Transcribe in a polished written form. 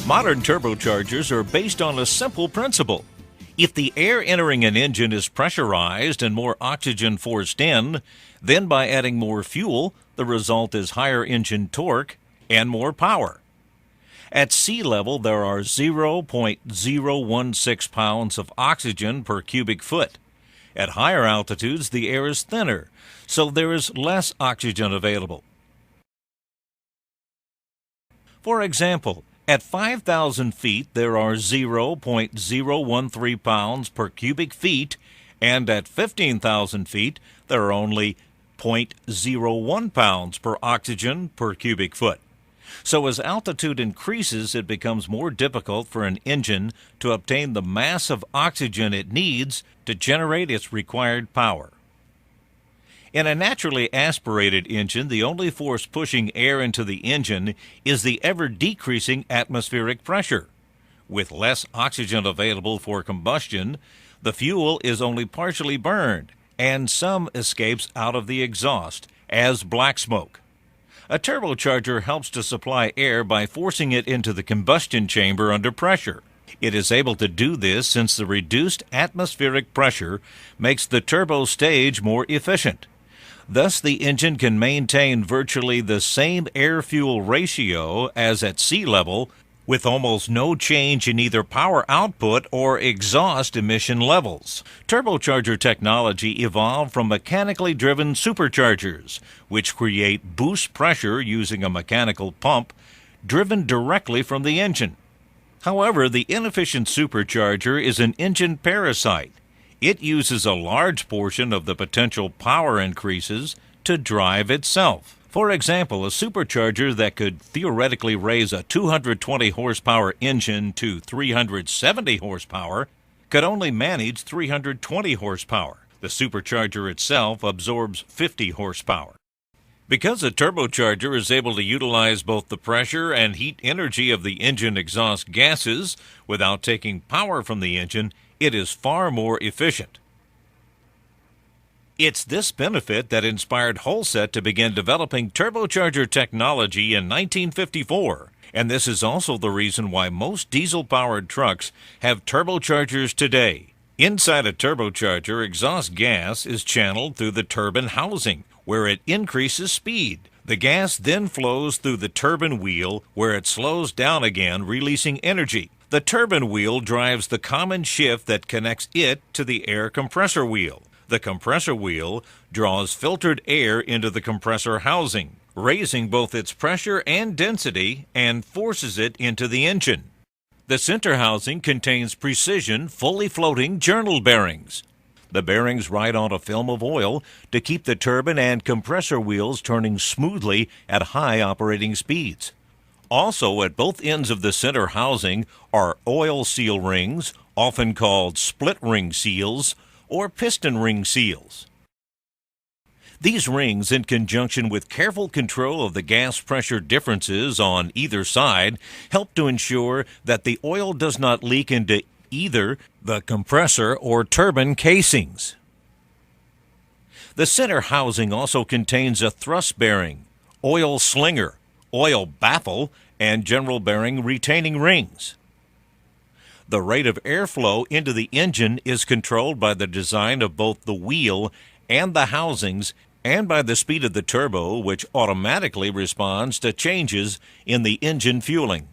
Modern turbochargers are based on a simple principle. If the air entering an engine is pressurized and more oxygen forced in, then by adding more fuel, the result is higher engine torque and more power. At sea level, there are 0.016 pounds of oxygen per cubic foot. At higher altitudes, the air is thinner, so there is less oxygen available. For example, at 5,000 feet, there are 0.013 pounds per cubic feet, and at 15,000 feet, there are only 0.01 pounds per oxygen per cubic foot. So as altitude increases, it becomes more difficult for an engine to obtain the mass of oxygen it needs to generate its required power. In a naturally aspirated engine, the only force pushing air into the engine is the ever-decreasing atmospheric pressure. With less oxygen available for combustion, the fuel is only partially burned, and some escapes out of the exhaust as black smoke. A turbocharger helps to supply air by forcing it into the combustion chamber under pressure. It is able to do this since the reduced atmospheric pressure makes the turbo stage more efficient. Thus, the engine can maintain virtually the same air-fuel ratio as at sea level, with almost no change in either power output or exhaust emission levels. Turbocharger technology evolved from mechanically driven superchargers, which create boost pressure using a mechanical pump driven directly from the engine. However, the inefficient supercharger is an engine parasite. It uses a large portion of the potential power increases to drive itself. For example, a supercharger that could theoretically raise a 220 horsepower engine to 370 horsepower could only manage 320 horsepower. The supercharger itself absorbs 50 horsepower. Because a turbocharger is able to utilize both the pressure and heat energy of the engine exhaust gases without taking power from the engine, it is far more efficient. It's this benefit that inspired Holset to begin developing turbocharger technology in 1954, and this is also the reason why most diesel-powered trucks have turbochargers today. Inside a turbocharger, exhaust gas is channeled through the turbine housing, where it increases speed. The gas then flows through the turbine wheel, where it slows down again, releasing energy. The turbine wheel drives the common shift that connects it to the air compressor wheel. The compressor wheel draws filtered air into the compressor housing, raising both its pressure and density, and forces it into the engine. The center housing contains precision, fully floating journal bearings. The bearings ride on a film of oil to keep the turbine and compressor wheels turning smoothly at high operating speeds. Also, at both ends of the center housing are oil seal rings, often called split ring seals or piston ring seals. These rings, in conjunction with careful control of the gas pressure differences on either side, help to ensure that the oil does not leak into either the compressor or turbine casings. The center housing also contains a thrust bearing, oil slinger, oil baffle, and general bearing retaining rings. The rate of airflow into the engine is controlled by the design of both the wheel and the housings, and by the speed of the turbo, which automatically responds to changes in the engine fueling.